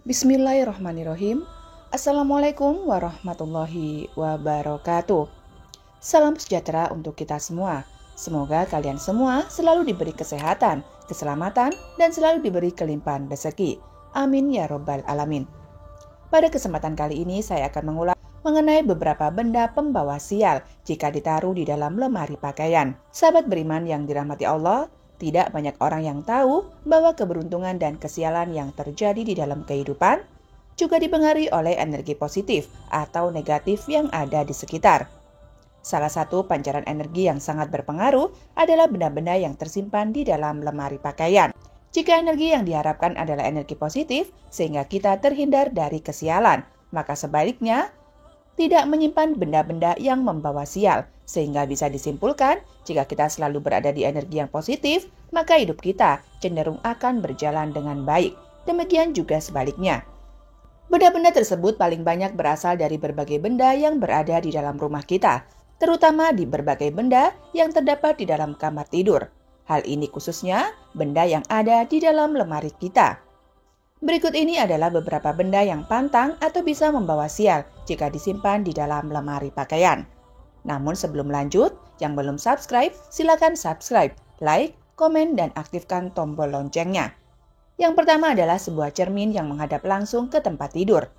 Bismillahirrahmanirrahim. Assalamualaikum warahmatullahi wabarakatuh. Salam sejahtera untuk kita semua. Semoga kalian semua selalu diberi kesehatan, keselamatan, dan selalu diberi kelimpahan rezeki. Amin ya robbal alamin. Pada kesempatan kali ini saya akan mengulas mengenai beberapa benda pembawa sial jika ditaruh di dalam lemari pakaian. Sahabat beriman yang dirahmati Allah, tidak banyak orang yang tahu bahwa keberuntungan dan kesialan yang terjadi di dalam kehidupan juga dipengaruhi oleh energi positif atau negatif yang ada di sekitar. Salah satu pancaran energi yang sangat berpengaruh adalah benda-benda yang tersimpan di dalam lemari pakaian. Jika energi yang diharapkan adalah energi positif, sehingga kita terhindar dari kesialan, maka sebaliknya, tidak menyimpan benda-benda yang membawa sial, sehingga bisa disimpulkan jika kita selalu berada di energi yang positif, maka hidup kita cenderung akan berjalan dengan baik. Demikian juga sebaliknya. Benda-benda tersebut paling banyak berasal dari berbagai benda yang berada di dalam rumah kita, terutama di berbagai benda yang terdapat di dalam kamar tidur. Hal ini khususnya benda yang ada di dalam lemari kita. Berikut ini adalah beberapa benda yang pantang atau bisa membawa sial jika disimpan di dalam lemari pakaian. Namun sebelum lanjut, yang belum subscribe, silakan subscribe, like, komen, dan aktifkan tombol loncengnya. Yang pertama adalah sebuah cermin yang menghadap langsung ke tempat tidur.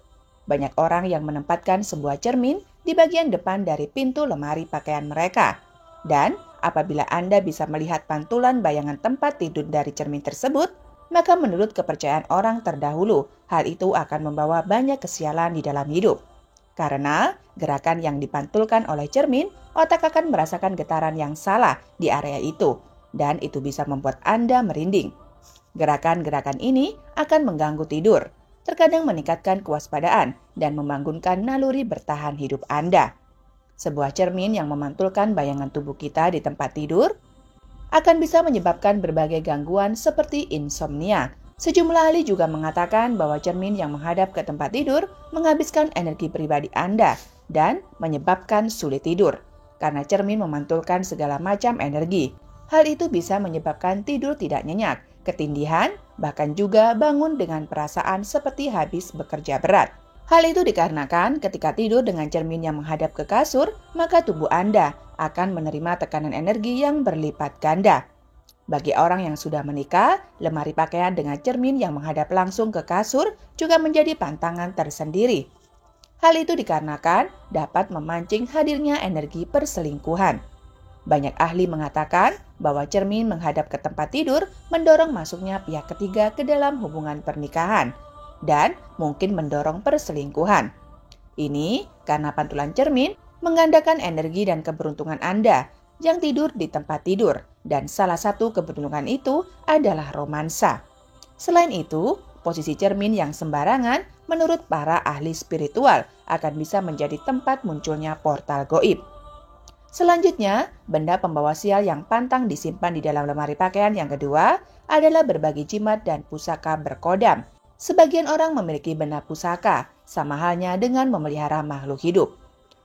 Banyak orang yang menempatkan sebuah cermin di bagian depan dari pintu lemari pakaian mereka. Dan apabila Anda bisa melihat pantulan bayangan tempat tidur dari cermin tersebut, maka menurut kepercayaan orang terdahulu, hal itu akan membawa banyak kesialan di dalam hidup. Karena gerakan yang dipantulkan oleh cermin, otak akan merasakan getaran yang salah di area itu, dan itu bisa membuat Anda merinding. Gerakan-gerakan ini akan mengganggu tidur, terkadang meningkatkan kewaspadaan, dan membangunkan naluri bertahan hidup Anda. Sebuah cermin yang memantulkan bayangan tubuh kita di tempat tidur akan bisa menyebabkan berbagai gangguan seperti insomnia. Sejumlah ahli juga mengatakan bahwa cermin yang menghadap ke tempat tidur menghabiskan energi pribadi Anda dan menyebabkan sulit tidur, karena cermin memantulkan segala macam energi. Hal itu bisa menyebabkan tidur tidak nyenyak, ketindihan, bahkan juga bangun dengan perasaan seperti habis bekerja berat. Hal itu dikarenakan ketika tidur dengan cermin yang menghadap ke kasur, maka tubuh Anda akan menerima tekanan energi yang berlipat ganda. Bagi orang yang sudah menikah, lemari pakaian dengan cermin yang menghadap langsung ke kasur juga menjadi pantangan tersendiri. Hal itu dikarenakan dapat memancing hadirnya energi perselingkuhan. Banyak ahli mengatakan bahwa cermin menghadap ke tempat tidur mendorong masuknya pihak ketiga ke dalam hubungan pernikahan dan mungkin mendorong perselingkuhan. Ini karena pantulan cermin menggandakan energi dan keberuntungan Anda yang tidur di tempat tidur, dan salah satu keberuntungan itu adalah romansa. Selain itu, posisi cermin yang sembarangan menurut para ahli spiritual akan bisa menjadi tempat munculnya portal goib. Selanjutnya, benda pembawa sial yang pantang disimpan di dalam lemari pakaian yang kedua adalah berbagai jimat dan pusaka berkodam. Sebagian orang memiliki benda pusaka, sama halnya dengan memelihara makhluk hidup.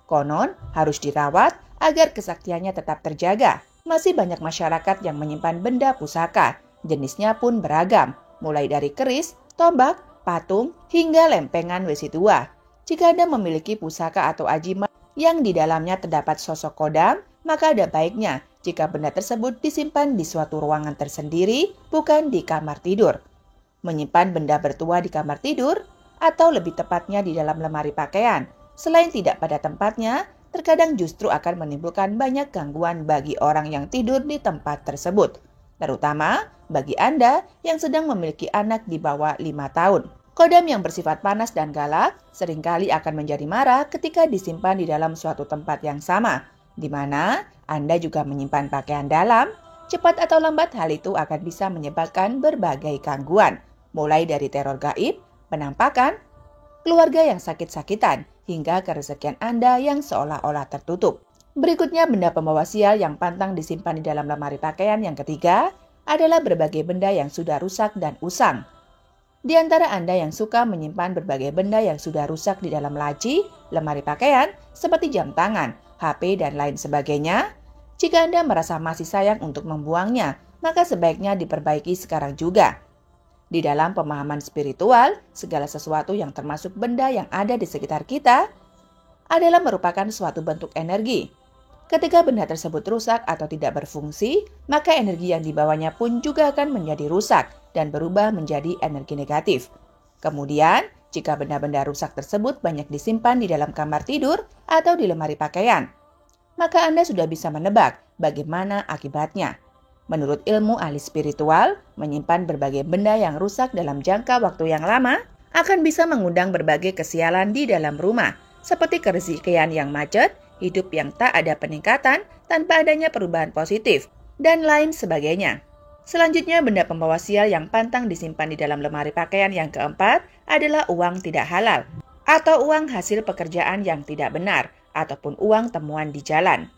Konon harus dirawat agar kesaktiannya tetap terjaga. Masih banyak masyarakat yang menyimpan benda pusaka, jenisnya pun beragam, mulai dari keris, tombak, patung, hingga lempengan besi tua. Jika Anda memiliki pusaka atau ajimat yang di dalamnya terdapat sosok kodam, maka ada baiknya jika benda tersebut disimpan di suatu ruangan tersendiri, bukan di kamar tidur. Menyimpan benda bertua di kamar tidur, atau lebih tepatnya di dalam lemari pakaian, selain tidak pada tempatnya, terkadang justru akan menimbulkan banyak gangguan bagi orang yang tidur di tempat tersebut, terutama bagi Anda yang sedang memiliki anak di bawah 5 tahun. Kodam yang bersifat panas dan galak seringkali akan menjadi marah ketika disimpan di dalam suatu tempat yang sama, di mana Anda juga menyimpan pakaian dalam. Cepat atau lambat hal itu akan bisa menyebabkan berbagai gangguan, mulai dari teror gaib, penampakan, keluarga yang sakit-sakitan, hingga kerezekian Anda yang seolah-olah tertutup. Berikutnya, benda pembawa sial yang pantang disimpan di dalam lemari pakaian yang ketiga adalah berbagai benda yang sudah rusak dan usang. Di antara Anda yang suka menyimpan berbagai benda yang sudah rusak di dalam laci, lemari pakaian, seperti jam tangan, HP, dan lain sebagainya, jika Anda merasa masih sayang untuk membuangnya, maka sebaiknya diperbaiki sekarang juga. Di dalam pemahaman spiritual, segala sesuatu yang termasuk benda yang ada di sekitar kita adalah merupakan suatu bentuk energi. Ketika benda tersebut rusak atau tidak berfungsi, maka energi yang dibawanya pun juga akan menjadi rusak dan berubah menjadi energi negatif. Kemudian, jika benda-benda rusak tersebut banyak disimpan di dalam kamar tidur atau di lemari pakaian, maka Anda sudah bisa menebak bagaimana akibatnya. Menurut ilmu ahli spiritual, menyimpan berbagai benda yang rusak dalam jangka waktu yang lama akan bisa mengundang berbagai kesialan di dalam rumah, seperti kerezekian yang macet, hidup yang tak ada peningkatan tanpa adanya perubahan positif, dan lain sebagainya. Selanjutnya, benda pembawa sial yang pantang disimpan di dalam lemari pakaian yang keempat adalah uang tidak halal, atau uang hasil pekerjaan yang tidak benar, ataupun uang temuan di jalan.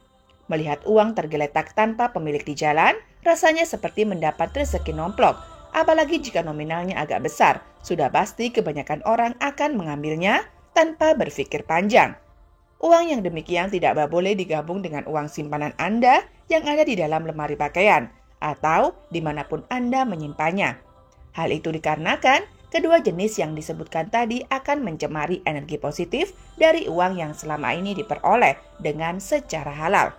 Melihat uang tergeletak tanpa pemilik di jalan, rasanya seperti mendapat rezeki nomplok, apalagi jika nominalnya agak besar, sudah pasti kebanyakan orang akan mengambilnya tanpa berpikir panjang. Uang yang demikian tidak boleh digabung dengan uang simpanan Anda yang ada di dalam lemari pakaian atau dimanapun Anda menyimpannya. Hal itu dikarenakan kedua jenis yang disebutkan tadi akan mencemari energi positif dari uang yang selama ini diperoleh dengan secara halal.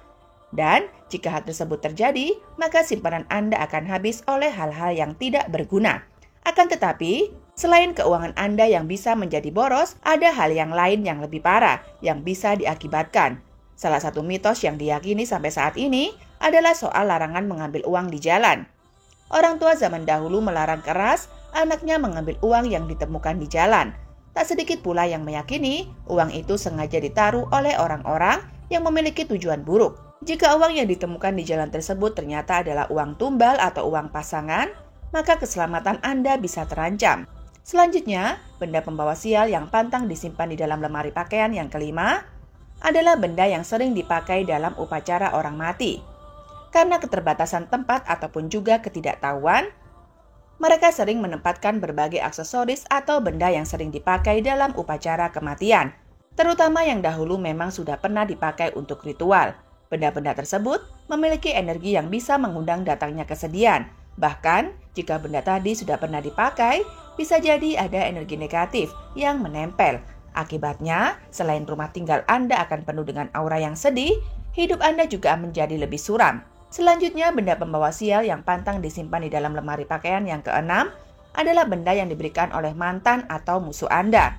Dan jika hal tersebut terjadi, maka simpanan Anda akan habis oleh hal-hal yang tidak berguna. Akan tetapi, selain keuangan Anda yang bisa menjadi boros, ada hal yang lain yang lebih parah yang bisa diakibatkan. Salah satu mitos yang diyakini sampai saat ini adalah soal larangan mengambil uang di jalan. Orang tua zaman dahulu melarang keras anaknya mengambil uang yang ditemukan di jalan. Tak sedikit pula yang meyakini uang itu sengaja ditaruh oleh orang-orang yang memiliki tujuan buruk. Jika uang yang ditemukan di jalan tersebut ternyata adalah uang tumbal atau uang pasangan, maka keselamatan Anda bisa terancam. Selanjutnya, benda pembawa sial yang pantang disimpan di dalam lemari pakaian yang kelima adalah benda yang sering dipakai dalam upacara orang mati. Karena keterbatasan tempat ataupun juga ketidaktahuan, mereka sering menempatkan berbagai aksesoris atau benda yang sering dipakai dalam upacara kematian, terutama yang dahulu memang sudah pernah dipakai untuk ritual. Benda-benda tersebut memiliki energi yang bisa mengundang datangnya kesedihan. Bahkan, jika benda tadi sudah pernah dipakai, bisa jadi ada energi negatif yang menempel. Akibatnya, selain rumah tinggal Anda akan penuh dengan aura yang sedih, hidup Anda juga menjadi lebih suram. Selanjutnya, benda pembawa sial yang pantang disimpan di dalam lemari pakaian yang keenam adalah benda yang diberikan oleh mantan atau musuh Anda.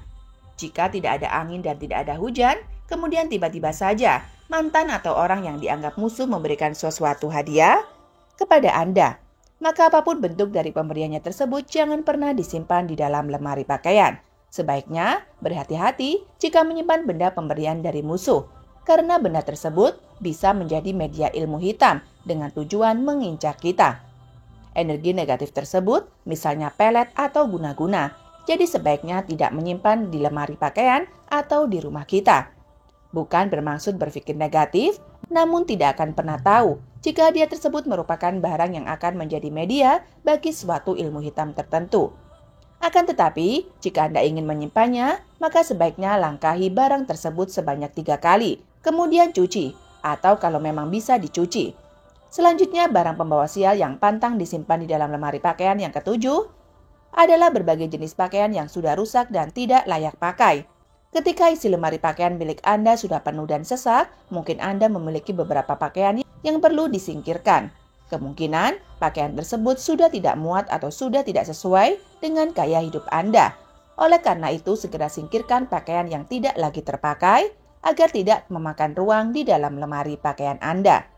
Jika tidak ada angin dan tidak ada hujan, kemudian tiba-tiba saja mantan atau orang yang dianggap musuh memberikan sesuatu hadiah kepada Anda, maka apapun bentuk dari pemberiannya tersebut jangan pernah disimpan di dalam lemari pakaian. Sebaiknya berhati-hati jika menyimpan benda pemberian dari musuh, karena benda tersebut bisa menjadi media ilmu hitam dengan tujuan mengincar kita. Energi negatif tersebut misalnya pelet atau guna-guna, jadi sebaiknya tidak menyimpan di lemari pakaian atau di rumah kita. Bukan bermaksud berpikir negatif, namun tidak akan pernah tahu jika hadiah tersebut merupakan barang yang akan menjadi media bagi suatu ilmu hitam tertentu. Akan tetapi, jika Anda ingin menyimpannya, maka sebaiknya langkahi barang tersebut sebanyak 3 kali, kemudian cuci, atau kalau memang bisa dicuci. Selanjutnya, barang pembawa sial yang pantang disimpan di dalam lemari pakaian yang ketujuh adalah berbagai jenis pakaian yang sudah rusak dan tidak layak pakai. Ketika isi lemari pakaian milik Anda sudah penuh dan sesak, mungkin Anda memiliki beberapa pakaian yang perlu disingkirkan. Kemungkinan pakaian tersebut sudah tidak muat atau sudah tidak sesuai dengan gaya hidup Anda. Oleh karena itu, segera singkirkan pakaian yang tidak lagi terpakai agar tidak memakan ruang di dalam lemari pakaian Anda.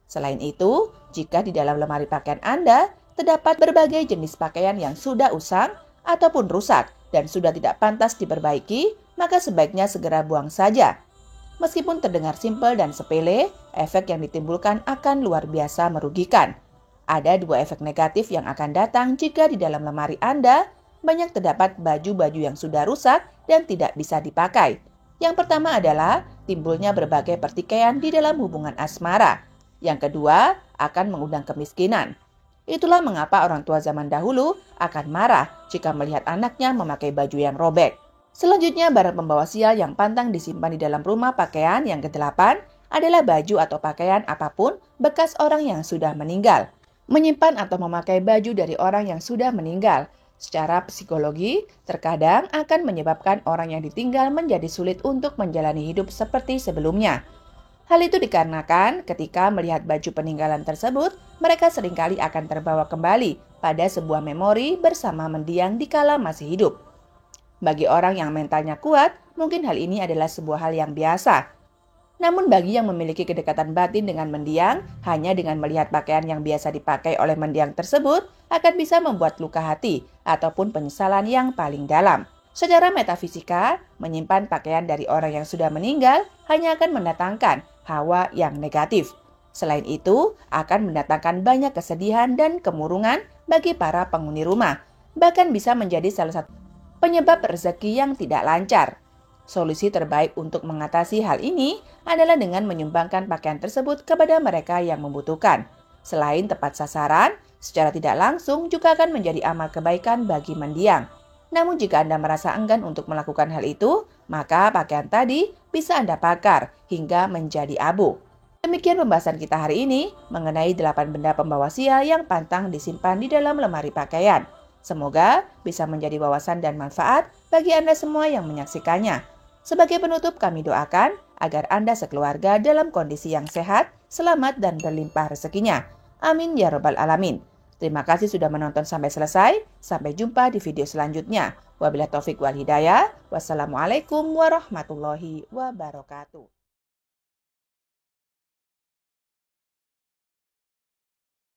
Selain itu, jika di dalam lemari pakaian Anda terdapat berbagai jenis pakaian yang sudah usang ataupun rusak dan sudah tidak pantas diperbaiki, maka sebaiknya segera buang saja. Meskipun terdengar simpel dan sepele, efek yang ditimbulkan akan luar biasa merugikan. Ada 2 efek negatif yang akan datang jika di dalam lemari Anda banyak terdapat baju-baju yang sudah rusak dan tidak bisa dipakai. Yang pertama adalah timbulnya berbagai pertikaian di dalam hubungan asmara. Yang kedua, akan mengundang kemiskinan. Itulah mengapa orang tua zaman dahulu akan marah jika melihat anaknya memakai baju yang robek. Selanjutnya, barang pembawa sial yang pantang disimpan di dalam rumah pakaian yang ke-8 adalah baju atau pakaian apapun bekas orang yang sudah meninggal. Menyimpan atau memakai baju dari orang yang sudah meninggal Secara psikologi, terkadang akan menyebabkan orang yang ditinggal menjadi sulit untuk menjalani hidup seperti sebelumnya. Hal itu dikarenakan ketika melihat baju peninggalan tersebut, mereka seringkali akan terbawa kembali pada sebuah memori bersama mendiang dikala masih hidup. Bagi orang yang mentalnya kuat, mungkin hal ini adalah sebuah hal yang biasa. Namun bagi yang memiliki kedekatan batin dengan mendiang, hanya dengan melihat pakaian yang biasa dipakai oleh mendiang tersebut akan bisa membuat luka hati ataupun penyesalan yang paling dalam. Secara metafisika, menyimpan pakaian dari orang yang sudah meninggal hanya akan mendatangkan hawa yang negatif. Selain itu, akan mendatangkan banyak kesedihan dan kemurungan bagi para penghuni rumah. Bahkan bisa menjadi salah satu penyebab rezeki yang tidak lancar. Solusi terbaik untuk mengatasi hal ini adalah dengan menyumbangkan pakaian tersebut kepada mereka yang membutuhkan. Selain tepat sasaran, secara tidak langsung juga akan menjadi amal kebaikan bagi mendiang. Namun jika Anda merasa enggan untuk melakukan hal itu, maka pakaian tadi bisa Anda bakar hingga menjadi abu. Demikian pembahasan kita hari ini mengenai 8 benda pembawa sial yang pantang disimpan di dalam lemari pakaian. Semoga bisa menjadi wawasan dan manfaat bagi Anda semua yang menyaksikannya. Sebagai penutup, kami doakan agar Anda sekeluarga dalam kondisi yang sehat, selamat, dan berlimpah rezekinya. Amin ya Rabbal 'Alamin. Terima kasih sudah menonton sampai selesai. Sampai jumpa di video selanjutnya. Wabillahi taufik wal hidayah. Wassalamualaikum warahmatullahi wabarakatuh.